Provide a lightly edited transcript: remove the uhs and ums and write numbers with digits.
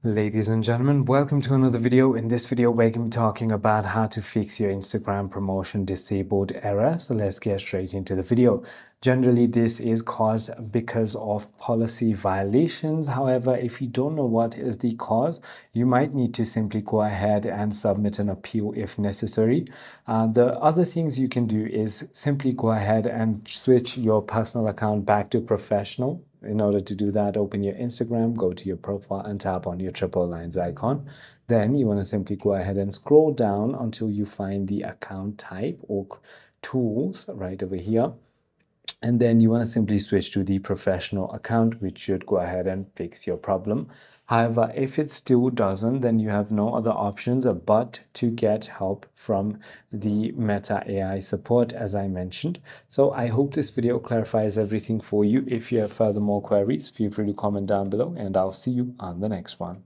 Ladies and gentlemen, welcome to another video. In this video, we're going to be talking about how to fix your Instagram promotion disabled error. So let's get straight into the video. Generally, this is caused because of policy violations. However, if you don't know what is the cause, you might need to simply go ahead and submit an appeal if necessary. The other things you can do is simply go ahead and switch your personal account back to professional. In order to do that, open your Instagram, go to your profile and tap on your triple lines icon. Then you want to simply go ahead and scroll down until you find the account type or tools right over here. And then you want to simply switch to the professional account, which should go ahead and fix your problem. However, if it still doesn't, then you have no other options but to get help from the Meta AI support, as I mentioned. So I hope this video clarifies everything for you. If you have further more queries, feel free to comment down below, and I'll see you on the next one.